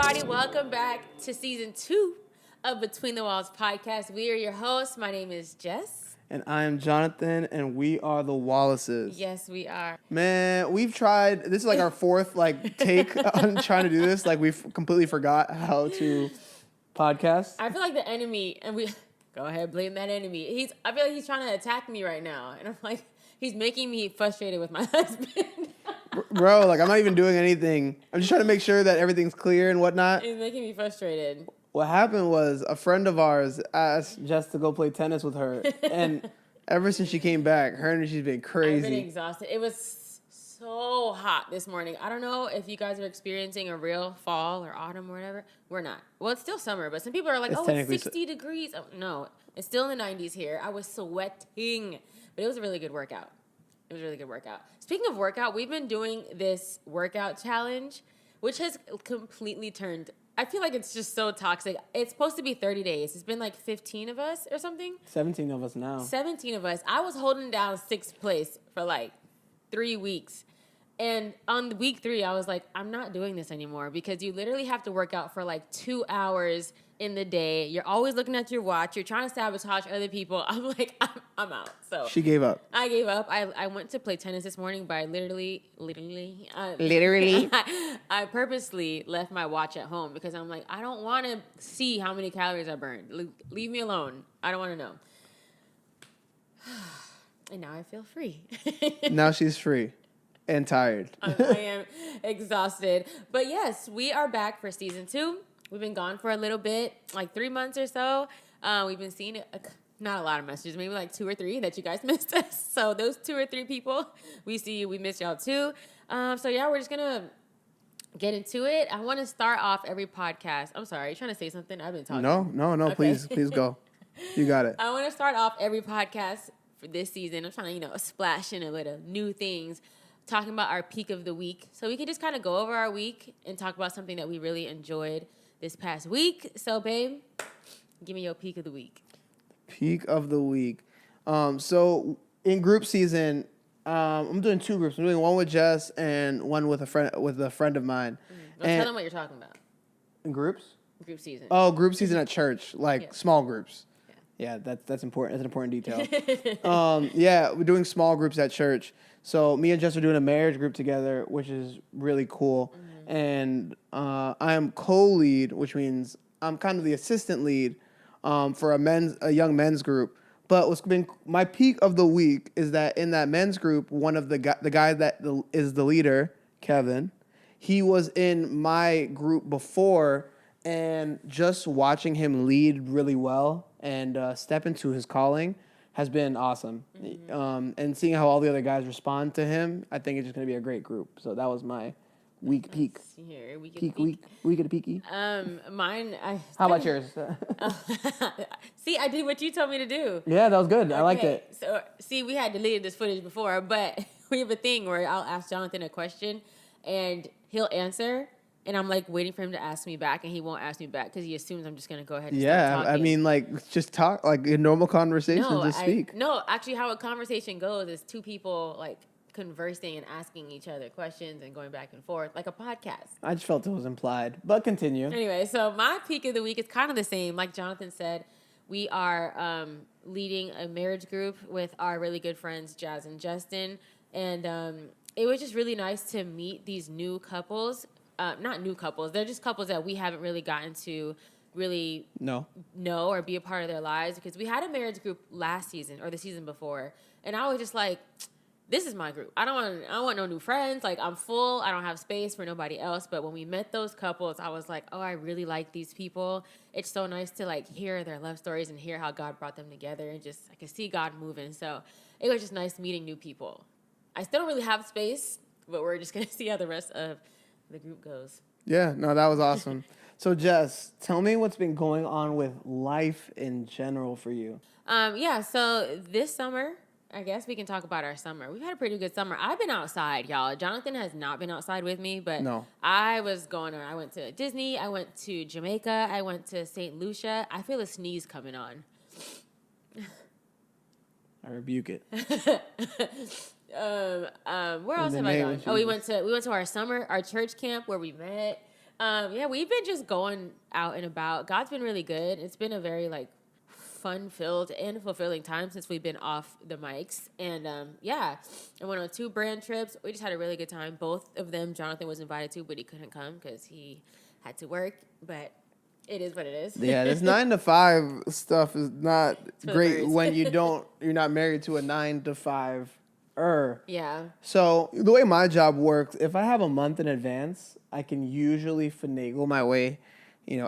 everybody. Welcome back to season 2 of Between the Walls podcast. We are your hosts. My name is Jess. And I am Jonathan, and we are the Wallaces. Yes, we are. Man, we've tried, this is like our fourth take on trying to do this. Like, we've completely forgot how to podcast. I feel like the enemy, and we, go ahead, blame that enemy. I feel like he's trying to attack me right now. And I'm like, he's making me frustrated with my husband. Bro, like, I'm not even doing anything. I'm just trying to make sure that everything's clear and whatnot. He's making me frustrated. What happened was a friend of ours asked Jess to go play tennis with her. And ever since she came back, her energy's been crazy. I've been exhausted. It was so hot this morning. I don't know if you guys are experiencing a real fall or autumn or whatever. We're not. Well, it's still summer, but some people are like, it's 60 degrees. Oh, no, it's still in the 90s here. I was sweating, but it was a really good workout. Speaking of workout, we've been doing this workout challenge, which has completely turned. I feel like it's just so toxic. It's supposed to be 30 days. It's been like 15 of us or something. 17 of us now. 17 of us. I was holding down 6th place for like 3 weeks. And on week 3, I was like, I'm not doing this anymore because you literally have to work out for like 2 hours in the day. You're always looking at your watch. You're trying to sabotage other people. I'm like, I'm out. So she gave up. I gave up. I went to play tennis this morning, but I literally, I purposely left my watch at home because I'm like, I don't want to see how many calories I burned. Leave me alone. I don't want to know. And now I feel free. Now she's free. And tired. I am exhausted. But yes, we are back for season 2. We've been gone for a little bit, like 3 months or so. We've been seeing not a lot of messages, maybe like 2 or 3 that you guys missed us. So those 2 or 3 people, we see you. We missed y'all too. So yeah, we're just going to get into it. I want to start off every podcast. I'm sorry. Are you trying to say something? I've been talking. No. Okay. Please go. You got it. I want to start off every podcast for this season. I'm trying to, splash in a little new things. Talking about our peak of the week. So we could just kind of go over our week and talk about something that we really enjoyed this past week. So, babe, give me your peak of the week. Peak of the week. So in group season, I'm doing 2 groups. I'm doing one with Jess and one with a friend of mine. Tell them what you're talking about. In groups? Group season. Oh, group season at church, like small groups. Yeah, that's important. That's an important detail. Yeah, we're doing small groups at church. So me and Jess are doing a marriage group together, which is really cool. Mm-hmm. And I am co-lead, which means I'm kind of the assistant lead for a young men's group. But what's been my peak of the week is that in that men's group, one of the guy that is the leader, Kevin, he was in my group before, and just watching him lead really well and step into his calling has been awesome. Mm-hmm. And seeing how all the other guys respond to him, I think it's just going to be a great group. So that was my week peak. Here, week of the peaky. Mine. How about yours? See, I did what you told me to do. Yeah, that was good. Okay. I liked it. So, see, we had deleted this footage before, but we have a thing where I'll ask Jonathan a question, and he'll answer. And I'm like waiting for him to ask me back, and he won't ask me back because he assumes I'm just gonna go ahead and start talking. I mean, like just talk like in normal conversation. Speak. No, actually, how a conversation goes is 2 people like conversing and asking each other questions and going back and forth like a podcast. I just felt it was implied, but continue. Anyway, so my peak of the week is kind of the same. Like Jonathan said, we are leading a marriage group with our really good friends Jazz and Justin, and it was just really nice to meet these new couples. Not new couples. They're just couples that we haven't really gotten to really know or be a part of their lives, because we had a marriage group last season or the season before, and I was just like, this is my group. I don't want no new friends. Like, I'm full. I don't have space for nobody else. But when we met those couples, I was like, oh, I really like these people. It's so nice to like hear their love stories and hear how God brought them together, and just I could see God moving. So it was just nice meeting new people. I still don't really have space, but we're just gonna see how the rest of the group goes. Yeah, no, that was awesome. So Jess, tell me what's been going on with life in general for you. So this summer, I guess we can talk about our summer. We've had a pretty good summer. I've been outside, y'all. Jonathan has not been outside with me, but no. I was going on. I went to Disney. I went to Jamaica. I went to St. Lucia. I feel a sneeze coming on. I rebuke it. Where else have I gone? Oh, we went to our church camp where we met. Yeah, we've been just going out and about. God's been really good. It's been a very like fun-filled and fulfilling time since we've been off the mics. And yeah, I went on 2 brand trips. We just had a really good time. Both of them, Jonathan was invited to, but he couldn't come because he had to work. But it is what it is. Yeah, this 9 to 5 stuff is not great when you're not married to a 9 to 5. Yeah. So the way my job works, if I have a month in advance, I can usually finagle my way,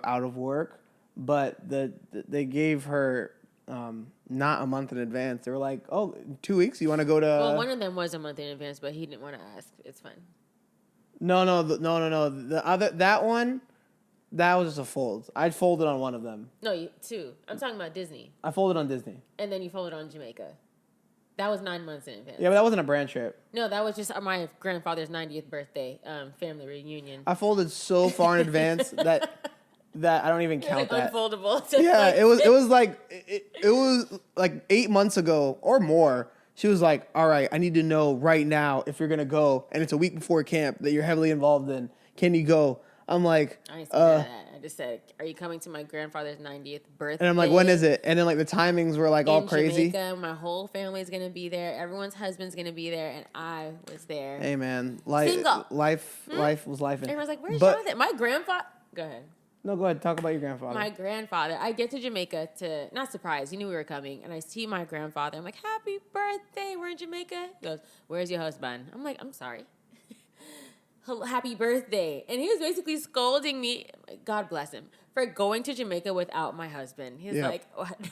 out of work. But they gave her not a month in advance. They were like, "Oh, 2 weeks. You want to go to?" Well, one of them was a month in advance, but he didn't want to ask. It's fine. No. That one, that was just a fold. I folded on one of them. No, 2. I'm talking about Disney. I folded on Disney. And then you folded on Jamaica. That was 9 months in advance. Yeah, but that wasn't a brand trip. No, that was just my grandfather's 90th birthday family reunion. I folded so far in advance that I don't even count that. Unfoldable. Yeah, it was like 8 months ago or more. She was like, "All right, I need to know right now if you're gonna go, and it's a week before camp that you're heavily involved in. Can you go?" I'm like, I didn't say that. I just said, "Are you coming to my grandfather's 90th birthday?" And I'm like, "When is it?" And then like the timings were like all crazy. Jamaica, my whole family's gonna be there. Everyone's husband's gonna be there, and I was there. Hey man, life was life. Everyone's like, "Where's Jonathan?" My grandfather. Go ahead. No, go ahead. Talk about your grandfather. My grandfather. I get to Jamaica to, not surprised, he knew we were coming, and I see my grandfather. I'm like, "Happy birthday, we're in Jamaica." He goes, "Where's your husband?" I'm like, "I'm sorry." "Happy birthday." And he was basically scolding me, God bless him, for going to Jamaica without my husband. He's like,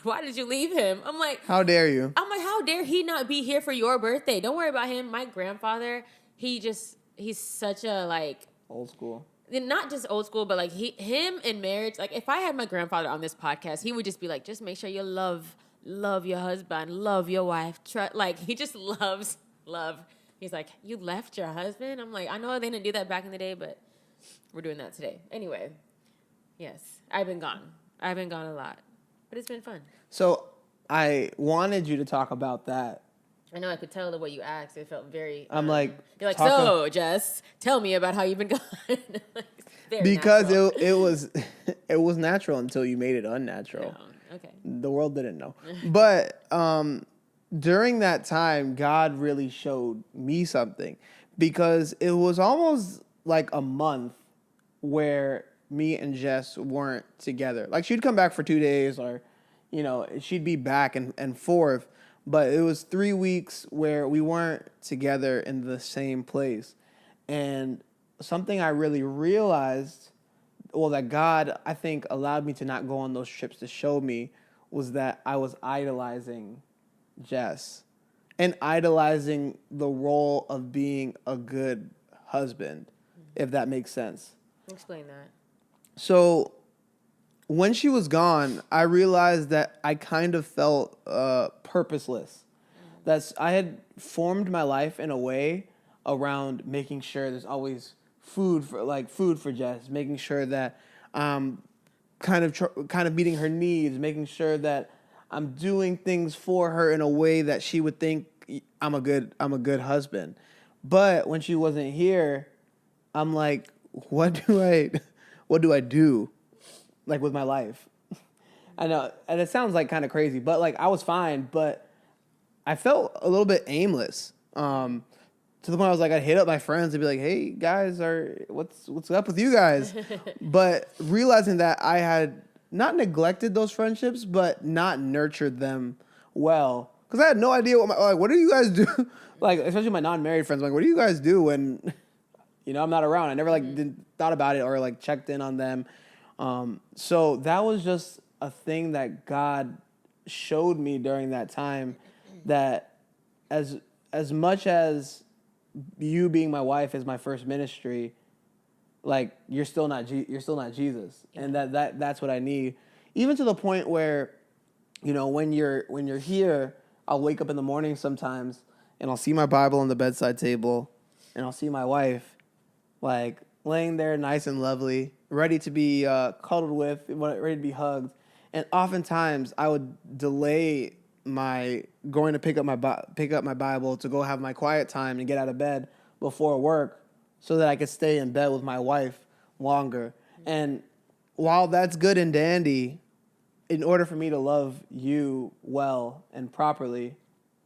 "Why did you leave him?" I'm like, "How dare you?" I'm like, "How dare he not be here for your birthday? Don't worry about him." My grandfather, he's such a like... Old school. Not just old school, but like him in marriage. Like if I had my grandfather on this podcast, he would just be like, "Just make sure you love your husband, love your wife." Like he just loves love. He's like, "You left your husband?" I'm like, "I know they didn't do that back in the day, but we're doing that today." Anyway, yes, I've been gone a lot, but it's been fun. So I wanted you to talk about that. I know I could tell the way you asked. It felt very... I'm like... You're like, "So, Jess, tell me about how you've been gone." Because it was natural until you made it unnatural. No. Okay. The world didn't know. But during that time, God really showed me something. Because it was almost like a month where me and Jess weren't together. Like she'd come back for 2 days or, she'd be back and forth. But it was 3 weeks where we weren't together in the same place. And something I really realized, that God, I think, allowed me to not go on those trips to show me, was that I was idolizing Jess and idolizing the role of being a good husband, if that makes sense. Explain that. So when she was gone, I realized that I kind of felt purposeless. I had formed my life in a way around making sure there's always food for Jess, making sure that I'm kind of meeting her needs, making sure that I'm doing things for her in a way that she would think I'm a good husband. But when she wasn't here, I'm like, what do I do? Like with my life. I know, and it sounds like kind of crazy, but like I was fine, but I felt a little bit aimless. To the point I was like, I'd hit up my friends and be like, "Hey guys, what's up with you guys?" But realizing that I had not neglected those friendships, but not nurtured them well, because I had no idea what do you guys do? Like especially my non-married friends, like, what do you guys do when I'm not around? I never thought about it or like checked in on them. So that was just a thing that God showed me during that time, that as much as you being my wife is my first ministry, like you're still not Jesus, and that's what I need. Even to the point where, when you're here, I'll wake up in the morning sometimes and I'll see my Bible on the bedside table, and I'll see my wife like laying there nice and lovely, ready to be cuddled with, ready to be hugged. And oftentimes I would delay my going to pick up my Bible to go have my quiet time and get out of bed before work so that I could stay in bed with my wife longer. And while that's good and dandy, in order for me to love you well and properly,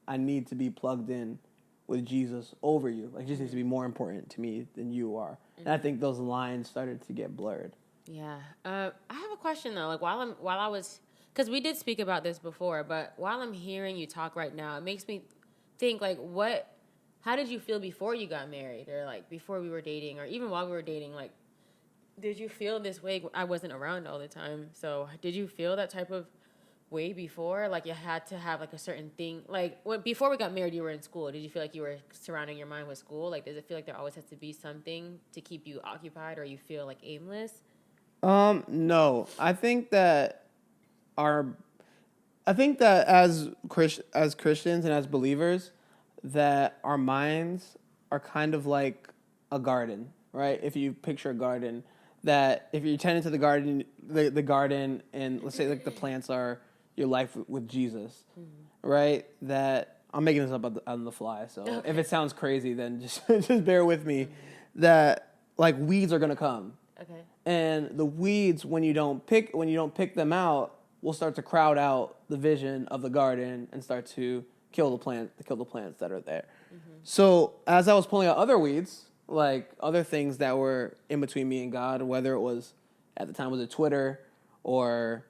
I need to be plugged in with Jesus over you. Like, Jesus needs to be more important to me than you are. And I think those lines started to get blurred. Yeah. I have a question though. Like while I was, because we did speak about this before, but while I'm hearing you talk right now, it makes me think like, how did you feel before you got married, or like before we were dating, or even while we were dating? Like, did you feel this way? I wasn't around all the time, so did you feel that type of way before? Like you had to have like a certain thing. Like before we got married, you were in school. Did you feel like you were surrounding your mind with school? Like, does it feel like there always has to be something to keep you occupied, or you feel like aimless? No. I think that as Christians and as believers, that our minds are kind of like a garden, right? If you picture a garden, that if you're tending to the garden, and let's say like the plants are your life with Jesus, right? That I'm making this up on the fly, so if it sounds crazy, then just just bear with me. That like weeds are gonna come. Okay. And the weeds, when you don't pick them out, will start to crowd out the vision of the garden and start to kill the plants that are there. So as I was pulling out other weeds, like other things that were in between me and God, whether it was at the time was it Twitter or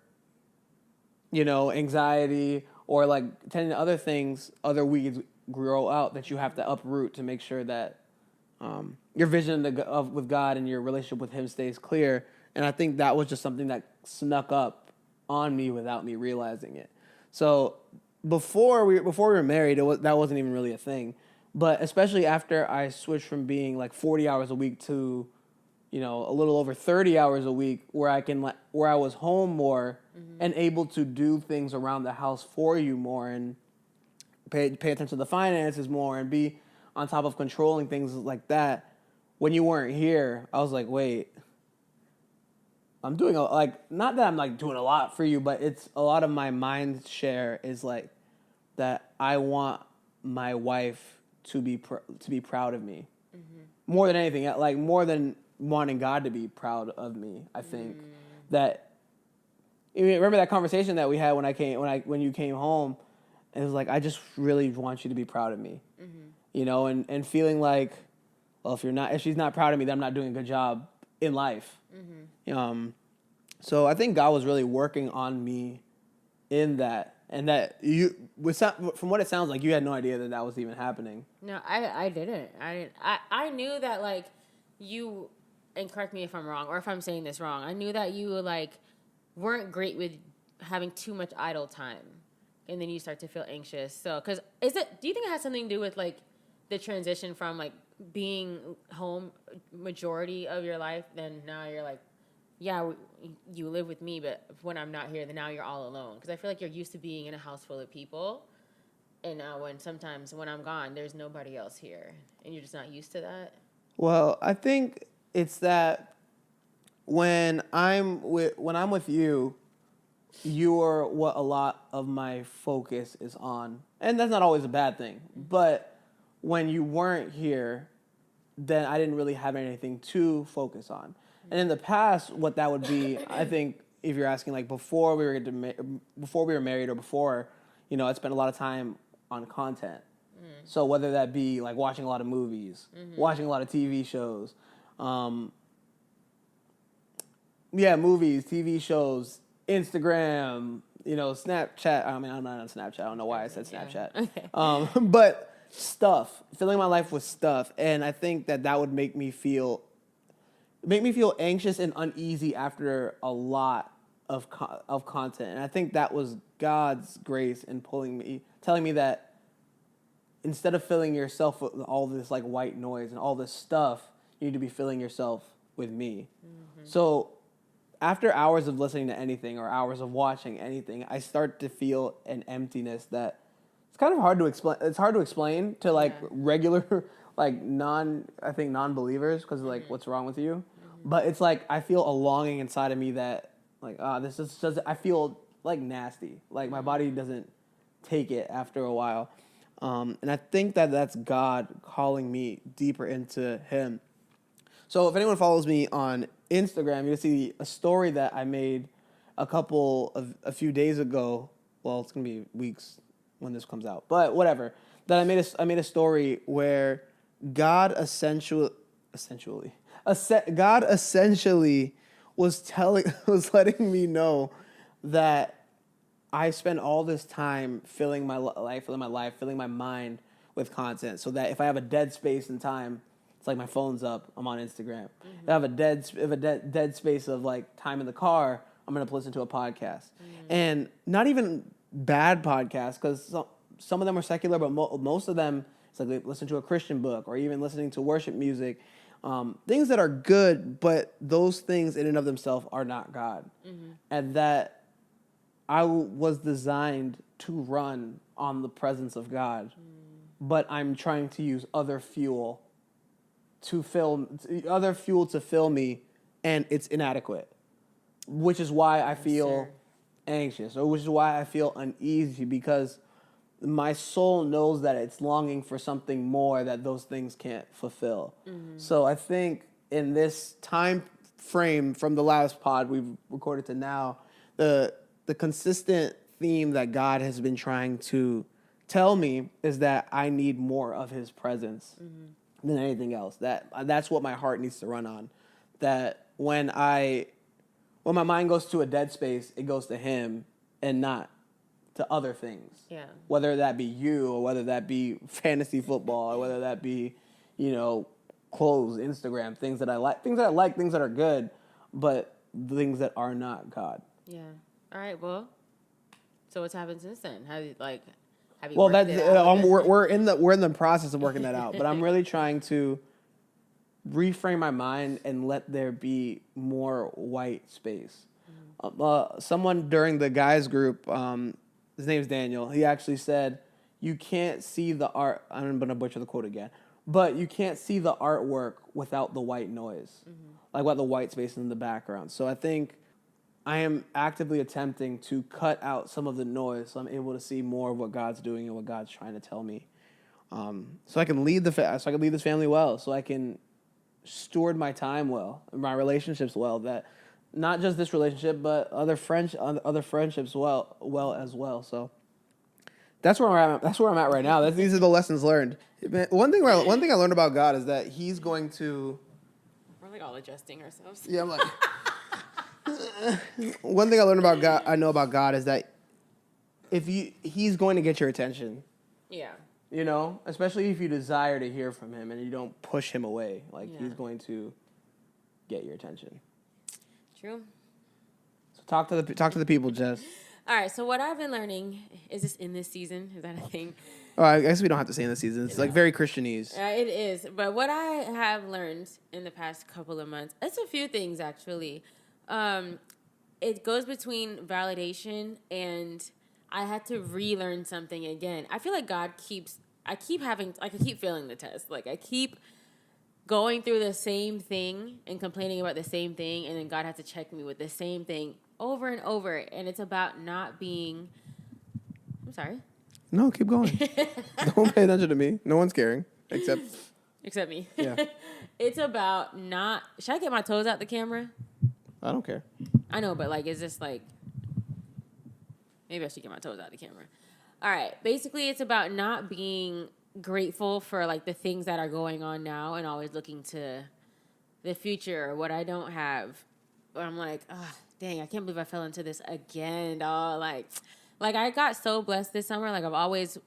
anxiety, or like tending to other things, other weeds grow out that you have to uproot to make sure that your vision with God and your relationship with Him stays clear. And I think that was just something that snuck up on me without me realizing it. So before we were married, that wasn't even really a thing. But especially after I switched from being like 40 hours a week to, a little over 30 hours a week, where I was home more and able to do things around the house for you more, and pay attention to the finances more, and be on top of controlling things like that. When you weren't here, I was like, wait, I'm doing not that I'm like doing a lot for you, but it's a lot of my mind share is like that I want my wife to be proud of me more than anything, like more than wanting God to be proud of me. I think that remember that conversation that we had when you came home, and it was like, I just really want you to be proud of me, and feeling like, well, if she's not proud of me, then I'm not doing a good job in life. So I think God was really working on me in that, and that from what it sounds like, you had no idea that was even happening. No, I didn't. I knew that like you, and correct me if I'm wrong or if I'm saying this wrong. I knew that you like weren't great with having too much idle time, and then you start to feel anxious. So, do you think it has something to do with like the transition from like being home majority of your life, then now you're like, yeah, you live with me, but when I'm not here, then now you're all alone. Because I feel like you're used to being in a house full of people, and now sometimes when I'm gone, there's nobody else here, and you're just not used to that. Well, I think it's that when I'm with you, you are what a lot of my focus is on, and that's not always a bad thing. But when you weren't here, then I didn't really have anything to focus on. And in the past, what that would be, I think, if you're asking like before we were married, or before, I spent a lot of time on content. So whether that be like watching a lot of movies, watching a lot of TV shows, movies, TV shows, Instagram, Snapchat. I mean, I'm not on Snapchat. I don't know why I said Snapchat. Yeah. Okay. But stuff, filling my life with stuff, and I think that would make me feel anxious and uneasy after a lot of content. And I think that was God's grace in telling me that instead of filling yourself with all this like white noise and all this stuff, you need to be filling yourself with me. So after hours of listening to anything or hours of watching anything, I start to feel an emptiness that it's kind of hard to explain. It's hard to explain to like regular like non-believers, because like, what's wrong with you? But it's like I feel a longing inside of me that like, this is just, I feel like nasty. Like my body doesn't take it after a while. And I think that's God calling me deeper into Him. So if anyone follows me on Instagram, you'll see a story that I made a few days ago. Well, it's gonna be weeks when this comes out, but whatever. That I made a story where God God essentially was letting me know that I spend all this time filling my life, filling my mind with content, so that if I have a dead space in time, it's like my phone's up, I'm on Instagram. If I have a dead space of like time in the car, I'm gonna listen to a podcast, and not even bad podcasts, because some of them are secular, but most of them it's like they listen to a Christian book or even listening to worship music, things that are good, but those things in and of themselves are not God, and that I was designed to run on the presence of God, but I'm trying to use other fuel to fill me, and it's inadequate, which is why I feel anxious, or which is why I feel uneasy, because my soul knows that it's longing for something more that those things can't fulfill. So I think in this time frame from the last pod we've recorded to now, the consistent theme that God has been trying to tell me is that I need more of his presence than anything else. That's what my heart needs to run on. That when my mind goes to a dead space, it goes to him and not to other things. Yeah. Whether that be you, or whether that be fantasy football, or whether that be, clothes, Instagram, things that I like, things that are good, but things that are not God. Yeah. All right. Well, so what's happened since then? Have you Well, worked it out? we're in the process of working that out, but I'm really trying to reframe my mind and let there be more white space. Someone during the guys group, his name's Daniel. He actually said, "You can't see the art." I'm gonna butcher the quote again, but you can't see the artwork without the white noise, like without the white space in the background. So I think I am actively attempting to cut out some of the noise, so I'm able to see more of what God's doing and what God's trying to tell me, so I can lead so I can lead this family well, so I can steward my time well, and my relationships well. That not just this relationship, but other friendships well as well. So that's where I'm at. That's where I'm at right now. These are the lessons learned. One thing I learned about God is that He's going to. We're like all adjusting ourselves. Yeah, I'm like. One thing I learned about God, I know about God, is that He's going to get your attention. Yeah. Especially if you desire to hear from Him and you don't push Him away. He's going to get your attention. True. So talk to the people, Jess. All right. So what I've been learning is this in this season. Is that a thing? Oh, I guess we don't have to say in the season. It's like very Christianese. It is. But what I have learned in the past couple of months, it's a few things actually. It goes between validation and I had to relearn something again. I feel like I keep failing the test. Like I keep going through the same thing and complaining about the same thing, and then God has to check me with the same thing over and over. And it's about not being. I'm sorry. No, keep going. Don't pay attention to me. No one's caring except me. Yeah. It's about not. Should I get my toes out the camera? I don't care. I know, but is this maybe I should get my toes out the camera. All right. Basically, it's about not being grateful for the things that are going on now and always looking to the future or what I don't have. But I'm like, oh, dang, I can't believe I fell into this again, dog. Like I got so blessed this summer. I've always,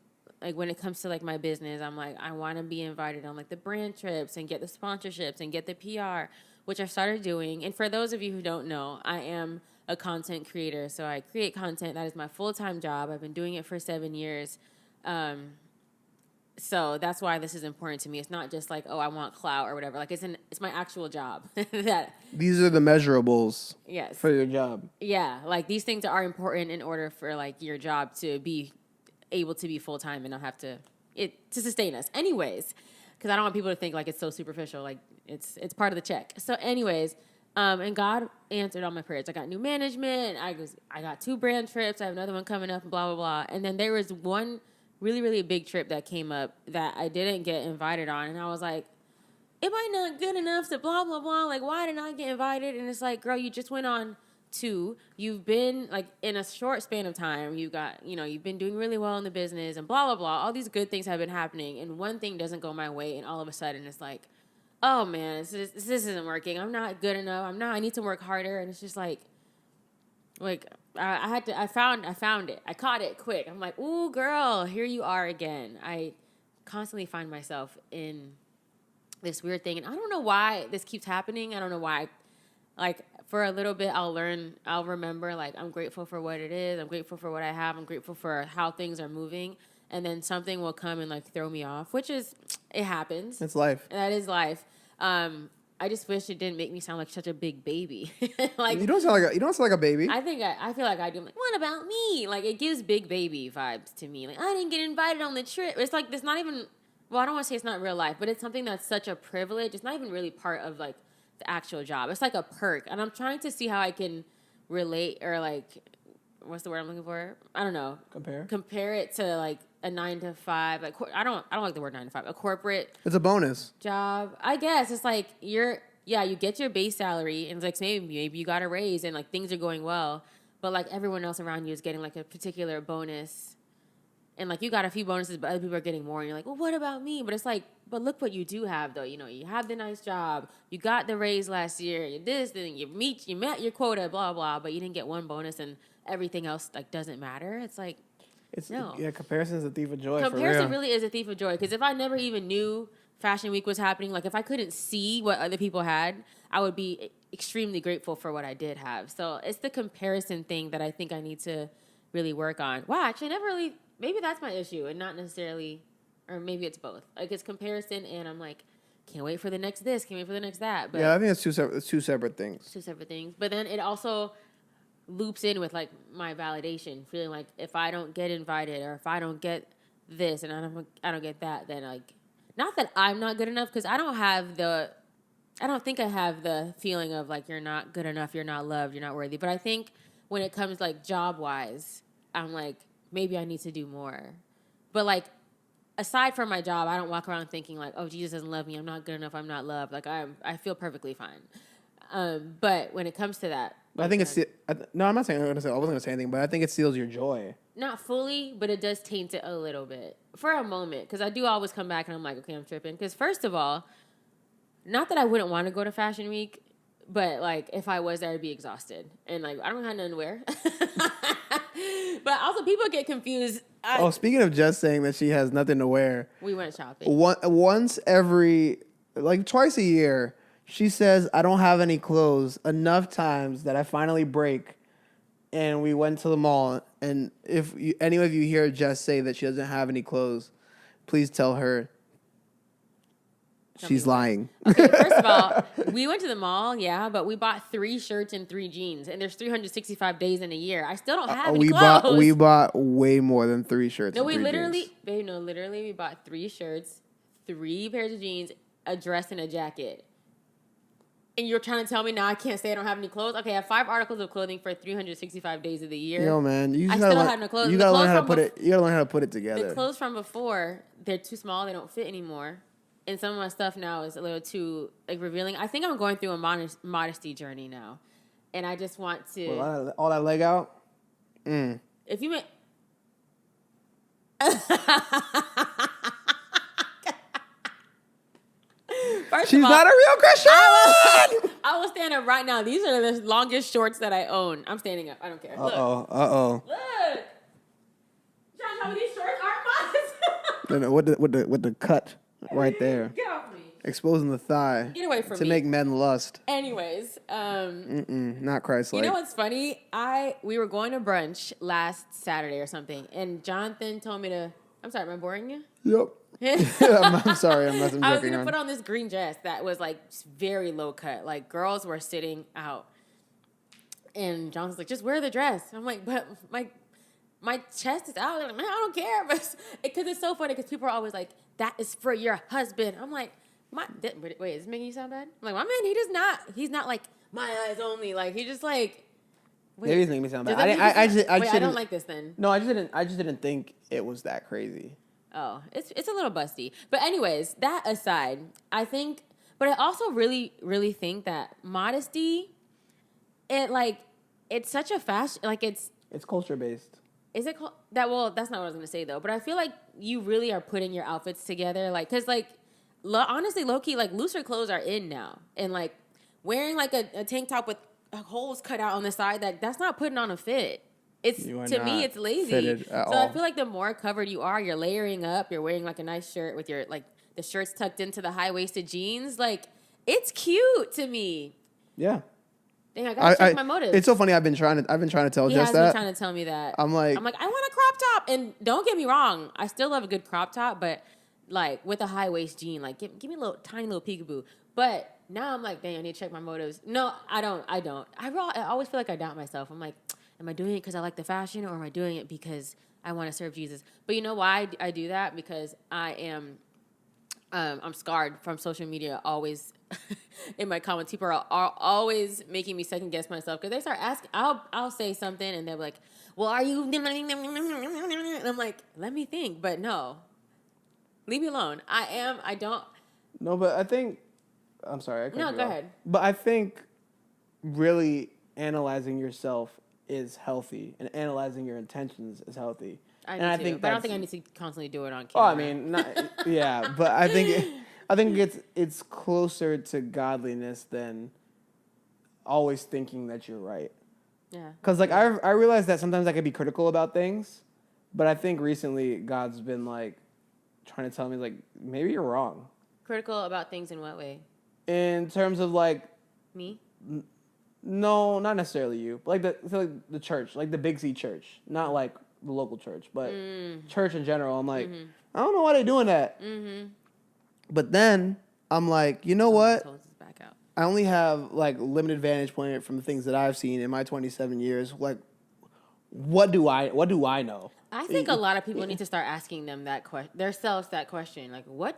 when it comes to my business, I'm I want to be invited on the brand trips and get the sponsorships and get the PR, which I've started doing. And for those of you who don't know, I am a content creator. So I create content. That is my full-time job. I've been doing it for 7 years. So that's why this is important to me. It's not just oh, I want clout or whatever. It's my actual job. These are the measurables. Yes. For your job. Yeah. These things are important in order for your job to be able to be full-time and not have to sustain us. Anyways, because I don't want people to think it's so superficial. It's part of the check. So anyways, and God answered all my prayers. I got new management. I got 2 brand trips. I have another one coming up, blah, blah, blah. And then there was one really, really big trip that came up that I didn't get invited on. And I was like, am I not good enough to blah, blah, blah? Like, why did I get invited? And it's like, girl, you just went on 2. You've been, like, in a short span of time, you've been doing really well in the business and blah, blah, blah. All these good things have been happening. And one thing doesn't go my way. And all of a sudden it's like, oh, man, this isn't working. I'm not good enough. I need to work harder. And it's just like I found it. I caught it quick. I'm like, ooh, girl, here you are again. I constantly find myself in this weird thing. And I don't know why this keeps happening. I don't know why. Like, for a little bit, I'll remember, like, I'm grateful for what it is. I'm grateful for what I have. I'm grateful for how things are moving. And then something will come and, like, throw me off, which is, it happens. It's life. That is life. I just wish it didn't make me sound like such a big baby. Like, you don't sound like a baby. I feel like I do. I'm like, what about me? Like, it gives big baby vibes to me. Like, I didn't get invited on the trip. It's like, it's not even, well, I don't want to say it's not real life, but it's something that's such a privilege. It's not even really part of, like, the actual job. It's like a perk. And I'm trying to see how I can relate, or, like, what's the word I'm looking for? I don't know. Compare it to, like, a 9 to 5. Like, I don't like the word 9 to 5. A corporate. It's a bonus Job. I guess it's like you get your base salary, and it's like maybe you got a raise, and, like, things are going well, but, like, everyone else around you is getting, like, a particular bonus, and, like, you got a few bonuses, but other people are getting more, and you're like, well, what about me? But it's like, but look what you do have, though. You know, you have the nice job, you got the raise last year, you this, then you met your quota, blah blah, but you didn't get one bonus, and everything else, like, doesn't matter. It's like, no. Yeah, comparison is a thief of joy. Comparison really is a thief of joy, because if I never even knew Fashion Week was happening, like, if I couldn't see what other people had, I would be extremely grateful for what I did have. So it's the comparison thing that I think I need to really work on. Wow, actually, maybe that's my issue, and not necessarily, or maybe it's both. Like, it's comparison, and I'm like, can't wait for the next this, can't wait for the next that. But yeah, I think it's two separate things. Two separate things. But then it also loops in with, like, my validation, feeling like if I don't get invited, or if I don't get this and I don't get that, then, like, not that I'm not good enough, because I don't think I have the feeling of, like, you're not good enough, you're not loved, you're not worthy. But I think when it comes, like, job wise, I'm like, maybe I need to do more. But, like, aside from my job, I don't walk around thinking, like, oh, Jesus doesn't love me, I'm not good enough, I'm not loved. Like, I feel perfectly fine. But when it comes to that, I think no, I'm not saying I wasn't going to say anything, but I think it steals your joy. Not fully, but it does taint it a little bit for a moment, because I do always come back and I'm like, okay, I'm tripping. Because first of all, not that I wouldn't want to go to Fashion Week, but, like, if I was there, I'd be exhausted, and, like, I don't have nothing to wear. But also, people get confused. Speaking of just saying that she has nothing to wear, we went shopping once every, like, twice a year. She says, I don't have any clothes, enough times that I finally break, and we went to the mall. And if any of you hear Jess say that she doesn't have any clothes, please tell her she's lying. Okay, first of all, we went to the mall, yeah, but we bought 3 shirts and 3 jeans, and there's 365 days in a year. I still don't have any clothes. We bought way more than 3 shirts. No, literally, we bought 3 shirts, 3 pairs of jeans, a dress, and a jacket. And you're trying to tell me now I can't say I don't have any clothes? Okay, I have 5 articles of clothing for 365 days of the year. Yo, man, I still don't have no clothes. You gotta learn how to put it. You gotta learn how to put it together. The clothes from before, they're too small. They don't fit anymore. And some of my stuff now is a little too, like, revealing. I think I'm going through a modesty journey now, and I just want to. Well, all that leg out. If you make. She's not a real Christian. I will stand up right now. These are the longest shorts that I own. I'm standing up. I don't care. Uh-oh. Look. You trying to tell me these shorts aren't modest? with the cut right there. Get off me. Exposing the thigh. Get away from me. To make men lust. Anyways. Not Christ-like. You know what's funny? We were going to brunch last Saturday or something, and Jonathan told me to... I'm sorry, am I boring you? Yep. I'm sorry, I'm joking. I was going to put on this green dress that was, like, very low cut. Like, girls were sitting out. And John's like, just wear the dress. I'm like, but my chest is out. Like, man, I don't care. Because it's so funny because people are always like, that is for your husband. I'm like, wait, is this making you sound bad? I'm like, my man, he's not like, my eyes only. Like, he just like... Wait, maybe he's making me sound bad. I don't like this then. No, I just didn't think it was that crazy. Oh, it's a little busty. But anyways, that aside, I think, But I also really, really think that modesty, it's such a fashion, It's culture based. is it called that? Well, that's not what I was going to say though. But I feel like you really are putting your outfits together, like, because like, honestly, low key, like looser clothes are in now, and like wearing like a tank top with holes cut out on the side, that's not putting on a fit. It's to me, it's lazy. So I feel like the more covered you are, you're layering up. You're wearing like a nice shirt with your like the shirt's tucked into the high waisted jeans. Like it's cute to me. Yeah. Dang, I gotta check my motives. It's so funny. I've been trying to tell Jess that. He has been trying to tell me that. I'm like, I want a crop top, and don't get me wrong, I still love a good crop top, but like with a high waist jean, like give me a little tiny little peekaboo. But now I'm like, dang, I need to check my motives. No, I don't. I always feel like I doubt myself. I'm like, am I doing it because I like the fashion, or am I doing it because I want to serve Jesus? But you know why I do that? Because I am. I'm scarred from social media. Always in my comments, people are always making me second guess myself because they start asking. I'll say something and they're like, "Well, are you?" And I'm like, "Let me think." But no, leave me alone. I don't. No, but I think. I'm sorry. No, go ahead. But I think really analyzing yourself is healthy, and analyzing your intentions is healthy. But I don't think I need to constantly do it on camera. Oh, I mean, yeah, but I think it's closer to godliness than always thinking that you're right. Yeah. Because like I realize that sometimes I could be critical about things, but I think recently God's been like trying to tell me like maybe you're wrong. Critical about things in what way? In terms of like me. No, not necessarily you, but like the church, like the Big C church, not like the local church, but church in general. I'm like, I don't know why they're doing that. Mm-hmm. But then I'm like, you know what? I only have like limited vantage point from the things that I've seen in my 27 years. Like, what do I know? I think a lot of people need to start asking them themselves that question. Like, what?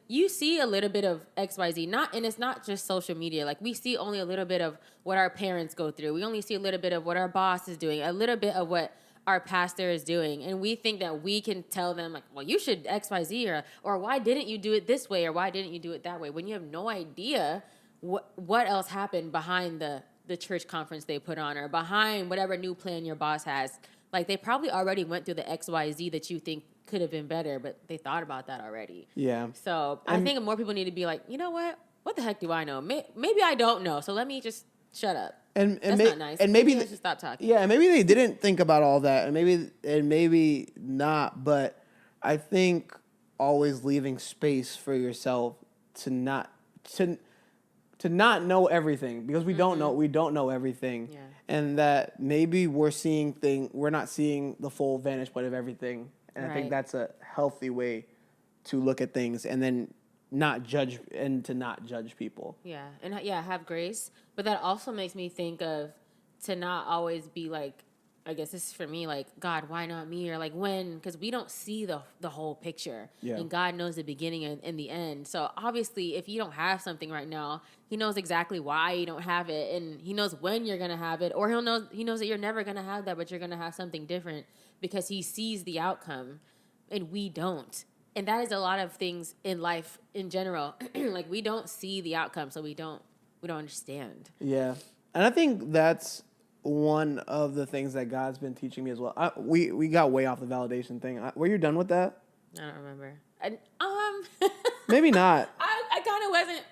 You see a little bit of XYZ, and it's not just social media. Like, we see only a little bit of what our parents go through. We only see a little bit of what our boss is doing, a little bit of what our pastor is doing. And we think that we can tell them, like, well, you should XYZ, or why didn't you do it this way, or why didn't you do it that way, when you have no idea what else happened behind the church conference they put on, or behind whatever new plan your boss has. Like, they probably already went through the XYZ that you think could have been better, but they thought about that already. Yeah. So I think more people need to be like, you know what? What the heck do I know? Maybe I don't know. So let me just shut up. And that's not nice. And maybe they should stop talking. Yeah, maybe they didn't think about all that, and maybe not. But I think always leaving space for yourself to not know everything, because we don't know everything. Yeah. And that maybe we're not seeing the full vantage point of everything. And right. I think that's a healthy way to look at things, and then not judge people. Yeah. And have grace. But that also makes me think of to not always be like, I guess this is for me, like, God, why not me? Or like, when? Because we don't see the whole picture. Yeah. And God knows the beginning and the end. So obviously, if you don't have something right now, he knows exactly why you don't have it. And he knows when you're going to have it. Or he knows that you're never going to have that, but you're going to have something different, because he sees the outcome and we don't. And that is a lot of things in life in general. Like, we don't see the outcome, so we don't understand. Yeah. And I think that's one of the things that God's been teaching me as well. We got way off the validation thing. Were you done with that? I don't remember. Maybe not. I kind of wasn't.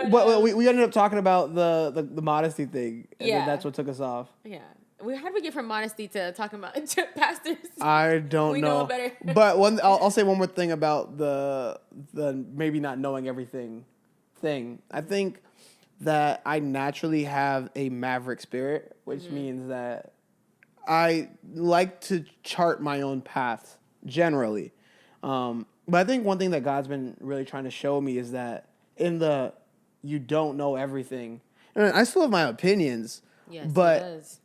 But we ended up talking about the modesty thing, and then that's what took us off. Yeah. How did we get from modesty to talking about pastors? I don't know. Better. But I'll say one more thing about the maybe not knowing everything thing. I think that I naturally have a maverick spirit, which means that I like to chart my own path generally. But I think one thing that God's been really trying to show me is that you don't know everything. And I still have my opinions. Yes, but he does.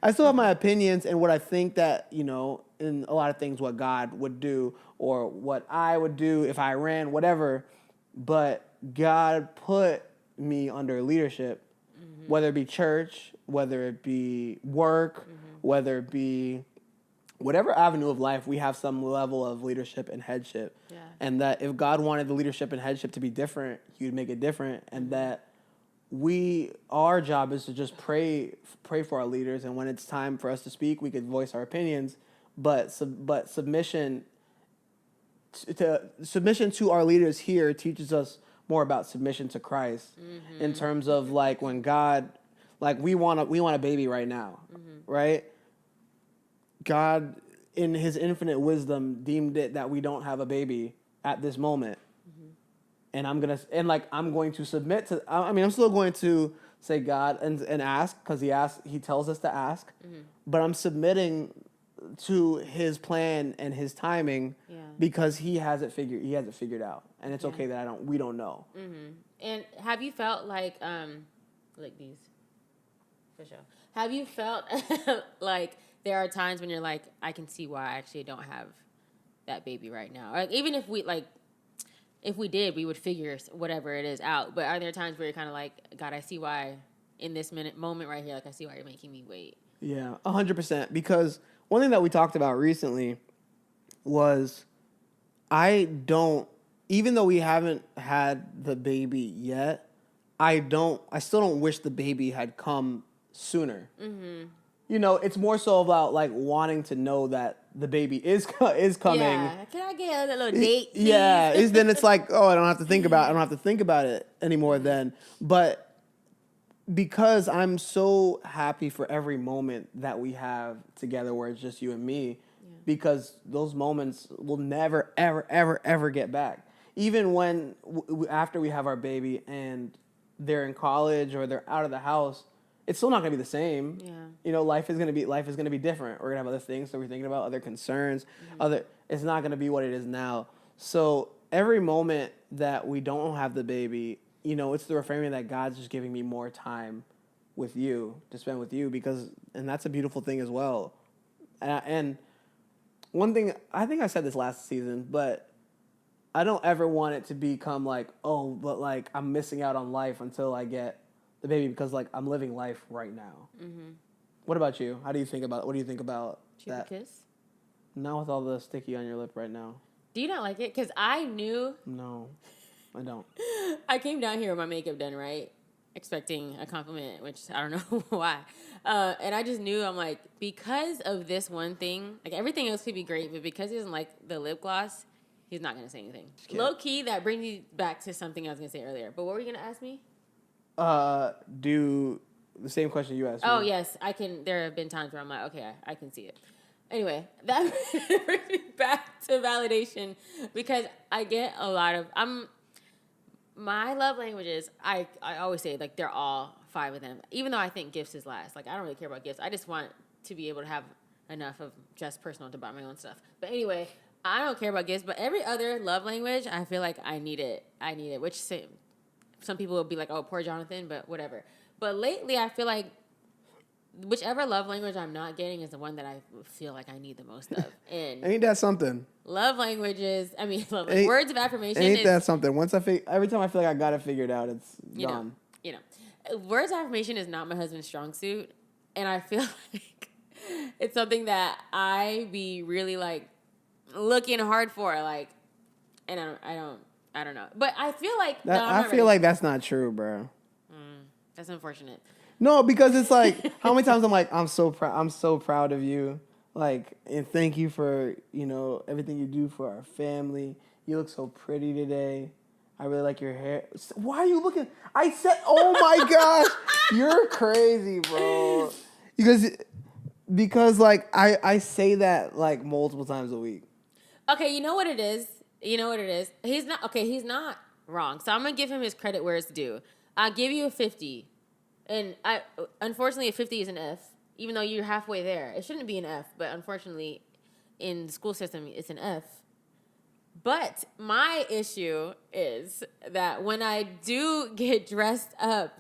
I still have my opinions and what I think that, in a lot of things, what God would do or what I would do if I ran, whatever. But God put me under leadership, whether it be church, whether it be work, whether it be whatever avenue of life, we have some level of leadership and headship. Yeah. And that if God wanted the leadership and headship to be different, he would make it different. And that our job is to just pray for our leaders. And when it's time for us to speak, we could voice our opinions. But submission to our leaders here teaches us more about submission to Christ, in terms of like when God, like we want a baby right now, right? God, in his infinite wisdom, deemed it that we don't have a baby at this moment. And I'm going to submit to, I'm still going to say God and ask, because he tells us to ask, but I'm submitting to his plan and his timing, because he has it figured out. And it's okay that we don't know. And have you felt like these, for sure. Have you felt like there are times when you're like, I can see why I actually don't have that baby right now? Like, even if we did, we would figure whatever it is out. But are there times where you're kind of like, God, I see why in this moment right here, like I see why you're making me wait? Yeah, 100%. Because one thing that we talked about recently was even though we haven't had the baby yet, I still don't wish the baby had come sooner. You know, it's more so about like wanting to know that the baby is coming. Yeah. Can I get a little date, please? Yeah. Then it's like, oh, I don't have to think about it anymore then. But because I'm so happy for every moment that we have together where it's just you and me, because those moments will never, ever, ever, ever get back. Even when, after we have our baby and they're in college or they're out of the house, it's still not going to be the same. Yeah. You know, life is going to be different. We're going to have other things that we're thinking about, other concerns, it's not going to be what it is now. So every moment that we don't have the baby, you know, it's the reframing that God's just giving me more time with you, to spend with you, and that's a beautiful thing as well. And one thing, I think I said this last season, but I don't ever want it to become like, oh, but like I'm missing out on life until I get the baby, because like I'm living life right now. What about you? What do you think about that? Kiss? Not with all the sticky on your lip right now. Do you not like it? Because I knew. No, I don't. I came down here with my makeup done, right? Expecting a compliment, which I don't know why. And I just knew, I'm like, because of this one thing, like everything else could be great, but because he doesn't like the lip gloss, he's not going to say anything. Low key, that brings me back to something I was going to say earlier. But what were you going to ask me? Do the same question you asked me. Oh, yes. There have been times where I'm like, okay, I can see it. Anyway, that brings me back to validation, because I get a lot of, my love languages, I always say, like, they're all 5 of them, even though I think gifts is last. Like, I don't really care about gifts. I just want to be able to have enough of just personal to buy my own stuff. But anyway, I don't care about gifts, but every other love language, I feel like I need it, which some people will be like, oh, poor Jonathan, but whatever. But lately, I feel like whichever love language I'm not getting is the one that I feel like I need the most of. And ain't that something? Love languages, words of affirmation. Ain't that something? Every time I feel like I got it figured out, it's gone. Words of affirmation is not my husband's strong suit. And I feel like it's something that I be really like looking hard for, like, and I don't know. But I feel like I feel like that's not true, bro. That's unfortunate. No, because it's like, how many times I'm like, I'm so proud of you. Like, and thank you for, everything you do for our family. You look so pretty today. I really like your hair. Why are you looking? I said, oh my gosh, you're crazy, bro. Because like, I say that like multiple times a week. Okay, you know what it is? He's not wrong. So I'm going to give him his credit where it's due. I'll give you a 50. And unfortunately, a 50 is an F, even though you're halfway there. It shouldn't be an F, but unfortunately, in the school system, it's an F. But my issue is that when I do get dressed up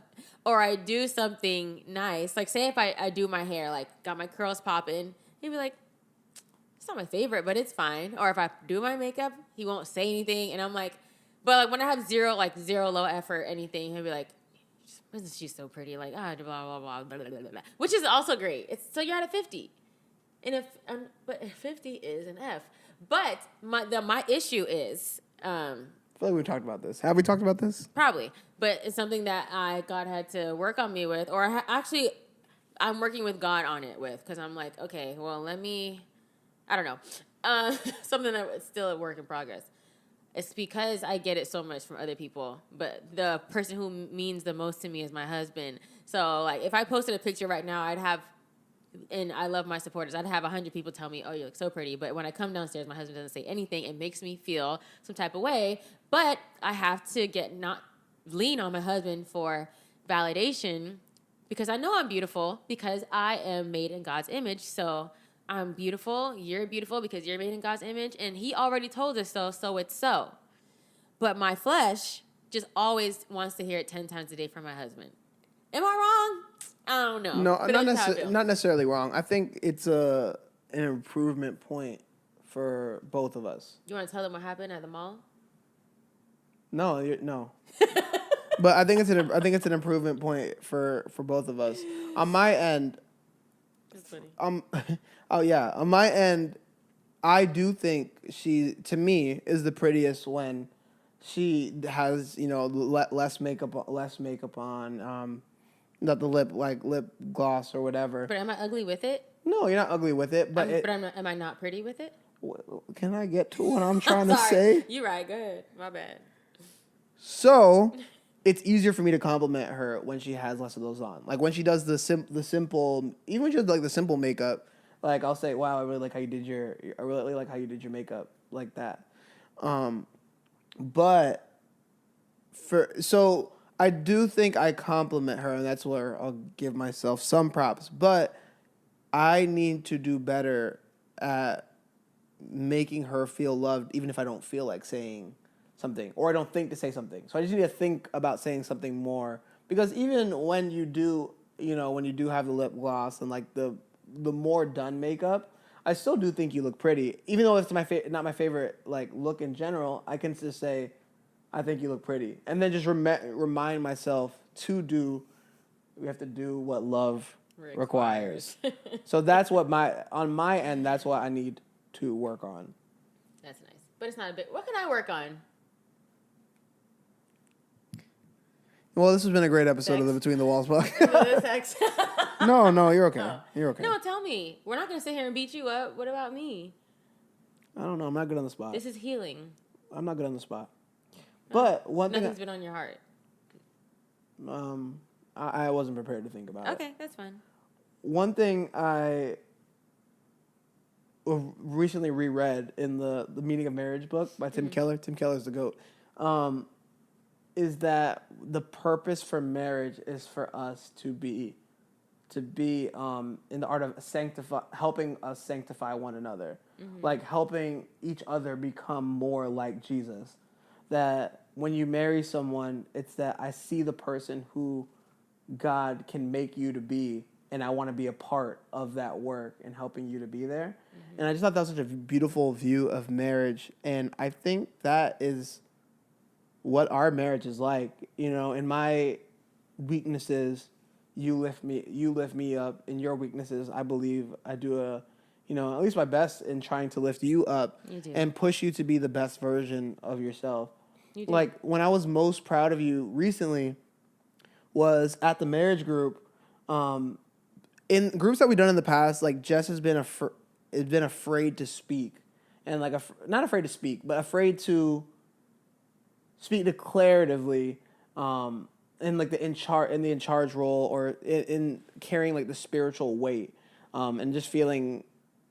or I do something nice, like say if I do my hair, like got my curls popping, he'd be like, it's not my favorite, but it's fine. Or if I do my makeup, he won't say anything. And I'm like, but like when I have zero low effort, anything, he'll be like, isn't she so pretty? Like, blah, blah, blah, blah, blah, blah, blah. Which is also great. So you're at a 50. And but 50 is an F. But my issue is, I feel like we talked about this. Have we talked about this? probably, but it's something that God had to work on me with, or actually, I'm working with God on it with, because I'm like, okay, well, I don't know, something that's still a work in progress. It's because I get it so much from other people, but the person who means the most to me is my husband. So, like, if I posted a picture right now, and I love my supporters, I'd have 100 people tell me, oh, you look so pretty. But when I come downstairs, my husband doesn't say anything. It makes me feel some type of way. But I have to not lean on my husband for validation, because I know I'm beautiful, because I am made in God's image. So I'm beautiful. You're beautiful because you're made in God's image. And he already told us so it's so. But my flesh just always wants to hear it 10 times a day from my husband. Am I wrong? I don't know. No, not necessarily wrong. I think it's an improvement point for both of us. You want to tell them what happened at the mall? No, no. But I think it's an improvement point for both of us. On my end, That's funny. On my end, I do think she, to me, is the prettiest when she has, less makeup on. Not the lip gloss or whatever. But am I ugly with it? No, you're not ugly with it. But am I not pretty with it? Can I get to what I'm trying to say? You're right. Good. My bad. So, it's easier for me to compliment her when she has less of those on. Like when she does the simple, even when she does like the simple makeup. Like I'll say, "Wow, I really like how you did your makeup," like that. But I do think I compliment her, and that's where I'll give myself some props. But I need to do better at making her feel loved, even if I don't feel like saying something, or I don't think to say something. So I just need to think about saying something more. Because even when you do have the lip gloss and like the more done makeup, I still do think you look pretty. Even though it's not my favorite like look in general, I can just say, I think you look pretty. And then just remind myself we have to do what love requires. So that's what on my end, that's what I need to work on. That's nice. But it's not a bit. What can I work on? Well, this has been a great episode of the Between the Walls podcast. No, you're okay. Oh. You're okay. No, tell me. We're not going to sit here and beat you up. What about me? I don't know. I'm not good on the spot. This is healing. I'm not good on the spot. But nothing's been on your heart. I wasn't prepared to think about it. Okay, that's fine. One thing I recently reread in the Meaning of Marriage book by Tim Keller. Tim Keller's the GOAT. Is that the purpose for marriage is for us to be in the art of helping us sanctify one another, like helping each other become more like Jesus. That when you marry someone, it's that I see the person who God can make you to be, and I want to be a part of that work and helping you to be there. And I just thought that was such a beautiful view of marriage, and I think that is what our marriage is like. In my weaknesses, you lift me up. In your weaknesses, I believe I do at least my best in trying to lift you up and push you to be the best version of yourself. You do. Like when I was most proud of you recently was at the marriage group. In groups that we've done in the past, like Jess has been afraid to speak, and like not afraid to speak, but afraid to speak declaratively, in like the in charge role, or in carrying like the spiritual weight, and just feeling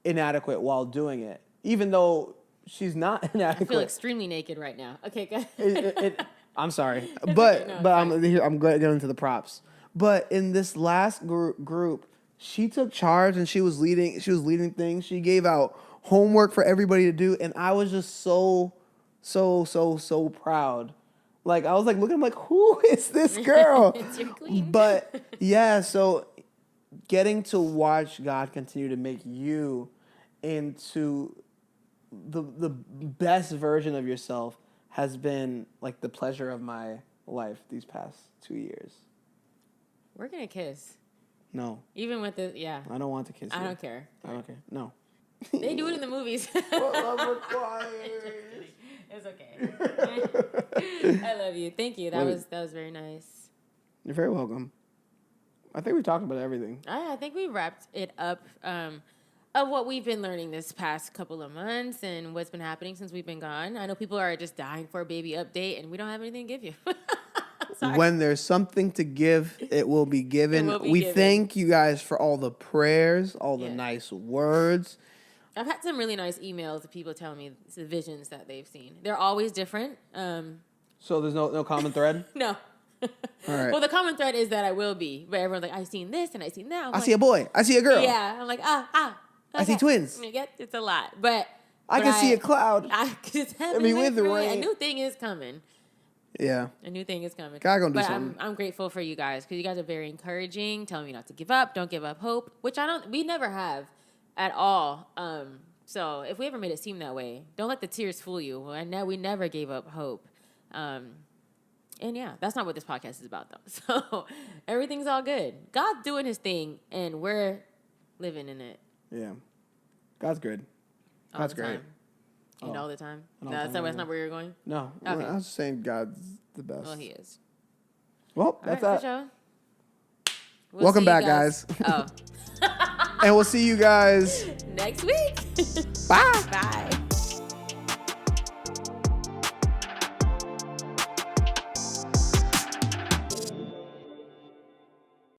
inadequate while doing it, even though she's not inadequate. I feel extremely naked right now. Okay, good. I'm sorry, but I'm glad to get into the props. But in this last group, she took charge and she was leading things. She gave out homework for everybody to do, and I was just so proud. Like I was like looking, I'm like, who is this girl? It's your queen. But yeah, so getting to watch God continue to make you into the best version of yourself has been like the pleasure of my life these past 2 years. We're gonna kiss. No. Even with the, yeah. I don't want to kiss you. I don't care. I don't care. No. They do it in the movies. What love requires. It's okay. I love you. Thank you. That was very nice. You're very welcome. I think we talked about everything. I think we wrapped it up of what we've been learning this past couple of months and what's been happening since we've been gone. I know people are just dying for a baby update, and we don't have anything to give you. When there's something to give, it will be given. We thank you guys for all the prayers, all the nice words. I've had some really nice emails of people telling me the visions that they've seen. They're always different. So there's no common thread? No. All right. Well, the common thread is that I will be, but everyone's like, I've seen this and I've seen that. I see a boy. I see a girl. Yeah. I'm like, okay. I see twins. It's a lot, but I can see a cloud. It's happening. with the rain. A new thing is coming. Yeah. A new thing is coming. God gonna do something. I'm grateful for you guys because you guys are very encouraging, telling me not to give up, don't give up hope, which we never have at all. So if we ever made it seem that way, don't let the tears fool you. We never gave up hope. And yeah, that's not what this podcast is about though. So everything's all good. God's doing his thing and we're living in it. Yeah. God's good. God's great. And all the time? That's not where you're going? No. Okay. I was just saying God's the best. Well, he is. Well, that's that. We'll Welcome back, guys. Oh. And we'll see you guys next week. Bye. Bye.